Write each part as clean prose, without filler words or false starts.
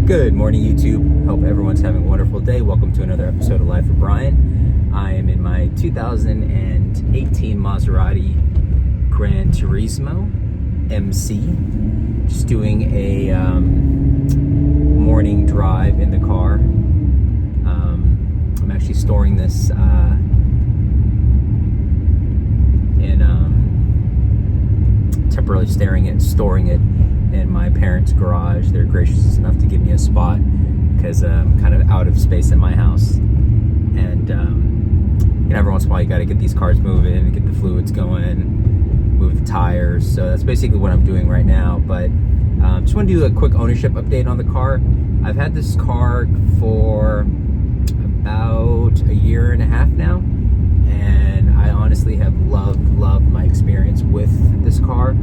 Good morning, YouTube. Hope everyone's having a wonderful day. Welcome to another episode of Life with Brian. I am in my 2018 Maserati GranTurismo MC. Just doing a morning drive in the car. I'm actually storing this temporarily storing it in my parents' garage. They're gracious enough to give me a spot because I'm kind of out of space in my house. And every once in a while you got to get these cars moving, get the fluids going, move the tires. So that's basically what I'm doing right now. But just want to do a quick ownership update on the car. I've had this car for about a year and a half now, and I honestly have loved my experience with this car.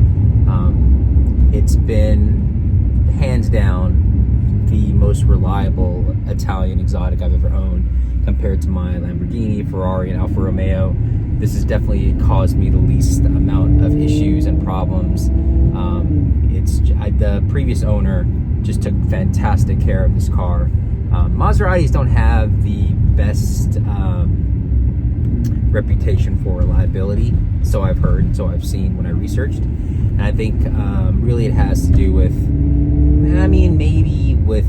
It's been hands down the most reliable Italian exotic I've ever owned compared to my Lamborghini, Ferrari, and Alfa Romeo. This has definitely caused me the least amount of issues and problems. The previous owner just took fantastic care of this car. Maseratis don't have the best reputation for reliability, so I've heard and so I've seen when I researched. And I think really it has to do with, maybe with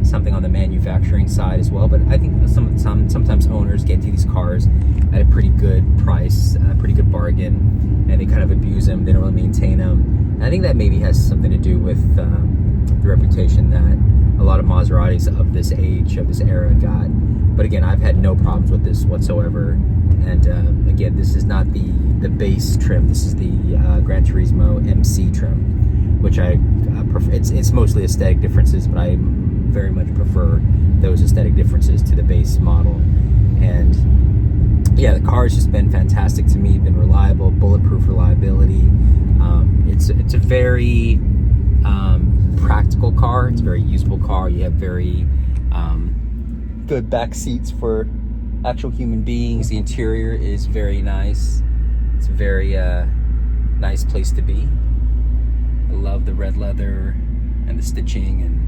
something on the manufacturing side as well. But I think sometimes owners get into these cars at a pretty good price, a pretty good bargain, and they kind of abuse them. They don't really maintain them. And I think that maybe has something to do with the reputation that a lot of Maseratis of this age, of this era, got. But again, I've had no problems with this whatsoever. And again, this is not the base trim. This is the GranTurismo MC trim, which I prefer. It's mostly aesthetic differences, but I very much prefer those aesthetic differences to the base model. And yeah, the car has just been fantastic to me. Been reliable, bulletproof reliability. It's a very practical car. It's a very usable car. You have very good back seats for actual human beings. The interior is very nice. It's a very nice place to be. I love the red leather and the stitching, and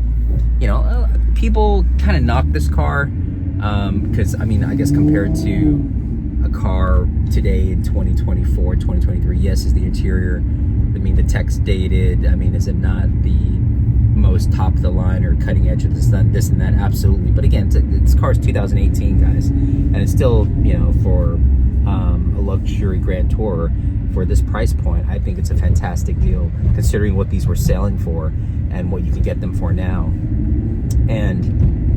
people kind of knock this car because I guess compared to a car today in 2024, 2023, yes, is the interior. The tech's dated. Is it not the most top of the line or cutting edge of this and that? Absolutely. But again, this car's 2018, guys, and it's still, for a luxury Grand Tourer for this price point, I think it's a fantastic deal considering what these were selling for and what you can get them for now. And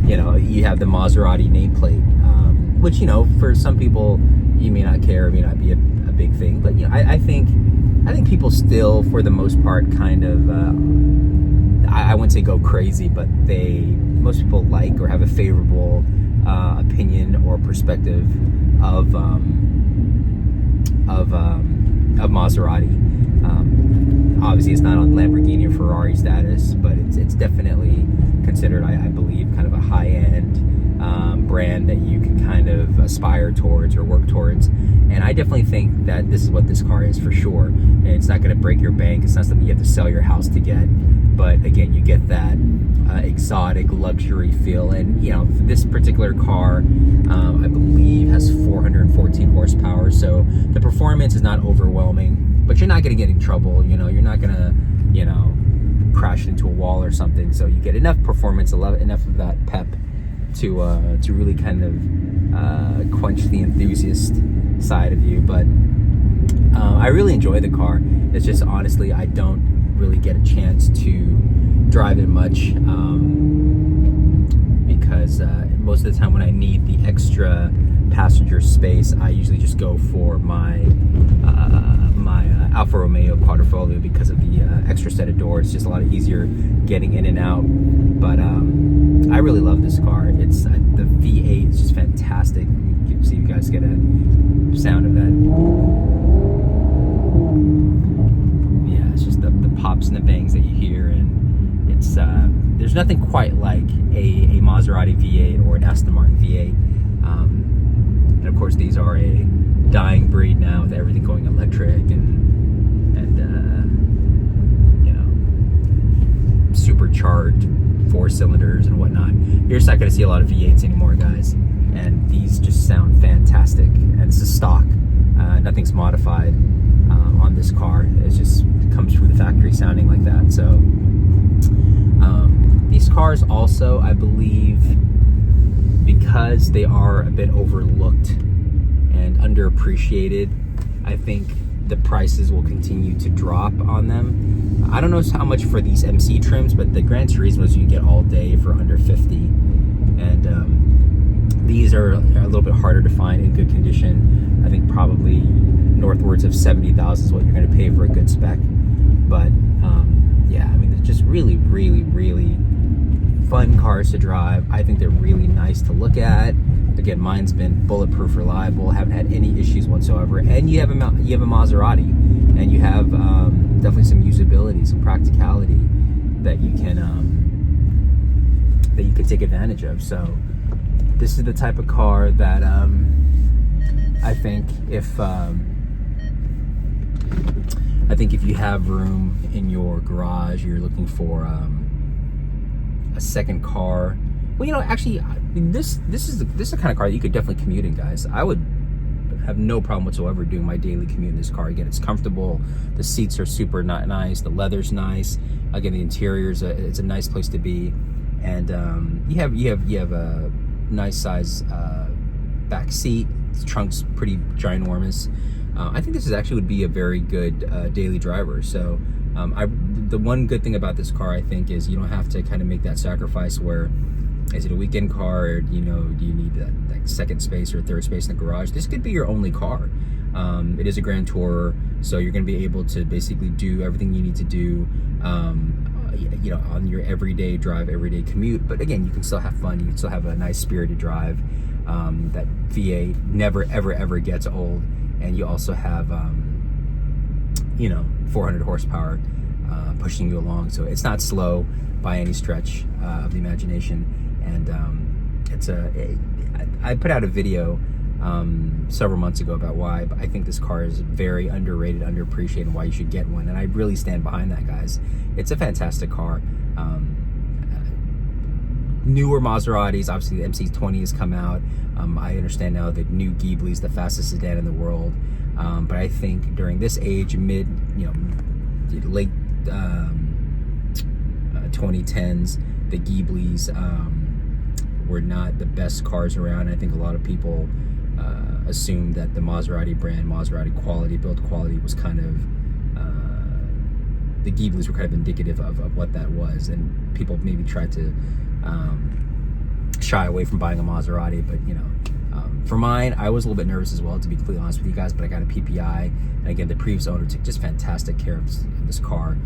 you have the Maserati nameplate, which for some people you may not care, may not be a big thing, but I think people still, for the most part, kind of I wouldn't say go crazy, but most people like or have a favorable opinion or perspective of Maserati. Obviously, it's not on Lamborghini or Ferrari status, but it's definitely considered, I believe, kind of a high-end brand that you can kind of aspire towards or work towards. And I definitely think that this is what this car is for sure. And it's not going to break your bank. It's not something you have to sell your house to get. But again, you get that exotic luxury feel. And this particular car, I believe, has 414 horsepower. So the performance is not overwhelming, but you're not going to get in trouble. You're not going to, crash into a wall or something. So you get enough performance, enough of that pep to really kind of quench the enthusiast side of you. But I really enjoy the car. It's just, honestly, I don't really get a chance to drive it much because most of the time when I need the extra passenger space, I usually just go for my Alfa Romeo Quadrifoglio because of the extra set of doors. It's just a lot easier getting in and out. But I really love this car. It's the V8 is just fantastic. See if you guys get a sound of that. Yeah, it's just the pops and the bangs that you hear, and it's there's nothing quite like a Maserati V8 or an Aston Martin V8. And of course, these are a dying breed now with everything going electric and supercharged 4 cylinders and whatnot. You're just not going to see a lot of V8s anymore, guys. And these just sound fantastic. And this is stock. Nothing's modified on this car. It just comes from the factory sounding like that. So these cars also, I believe, because they are a bit overlooked and underappreciated, I think the prices will continue to drop on them. I don't know how much for these MC trims, but the GranTurismos you get all day for under 50, and these are a little bit harder to find in good condition. I think probably northwards of 70,000 is what you're going to pay for a good spec. But yeah, I mean, they're just really, really, really fun cars to drive. I think they're really nice to look at. Again, mine's been bulletproof, reliable, haven't had any issues whatsoever. And you have a Maserati, and you have definitely some usability, some practicality that you can take advantage of. So this is the type of car that I think if you have room in your garage, you're looking for a second car. Well, you know, actually, I mean, this is the kind of car that you could definitely commute in, guys. I would have no problem whatsoever doing my daily commute in this car. Again, it's comfortable. The seats are super nice. The leather's nice. Again, the interior's it's a nice place to be, and you have a nice size back seat. The trunk's pretty ginormous. I think this actually would be a very good daily driver. So the one good thing about this car, I think, is you don't have to kind of make that sacrifice where, is it a weekend car, or do you need that second space or third space in the garage? This could be your only car. It is a Grand Tourer, so you're going to be able to basically do everything you need to do on your everyday drive, everyday commute. But again, you can still have fun. You can still have a nice spirited drive. That V8 never ever gets old. And you also have 400 horsepower pushing you along, so it's not slow by any stretch of the imagination. And I put out a video several months ago about why I think this car is very underrated, underappreciated, and why you should get one. And I really stand behind that, guys. It's a fantastic car. Newer Maseratis, obviously the MC20 has come out. I understand now that new Ghibli is the fastest sedan in the world. But I think during this age, late 2010s, the Ghiblis were not the best cars around. I think a lot of people assumed that the Maserati brand, Maserati quality, build quality was kind of, the Ghiblis were kind of indicative of what that was. And people maybe tried to shy away from buying a Maserati, but for mine, I was a little bit nervous as well, to be completely honest with you guys, but I got a PPI, and again, the previous owner took just fantastic care of this car.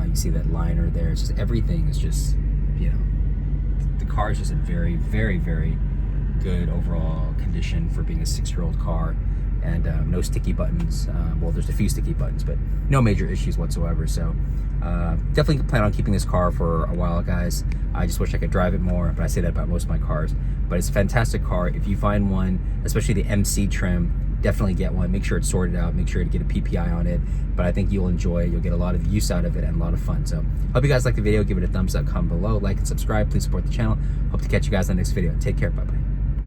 You see that liner there. It's just, everything is just, the car is just in very, very, very good overall condition for being a 6-year-old car. And no sticky buttons. Well, there's a few sticky buttons, but no major issues whatsoever. So definitely plan on keeping this car for a while, guys. I just wish I could drive it more, but I say that about most of my cars. But it's a fantastic car. If you find one, especially the MC trim, definitely get one. Make sure it's sorted out. Make sure to get a PPI on it. But I think you'll enjoy it. You'll get a lot of use out of it and a lot of fun. So hope you guys like the video. Give it a thumbs up, comment below, like and subscribe. Please support the channel. Hope to catch you guys on the next video. Take care. Bye-bye.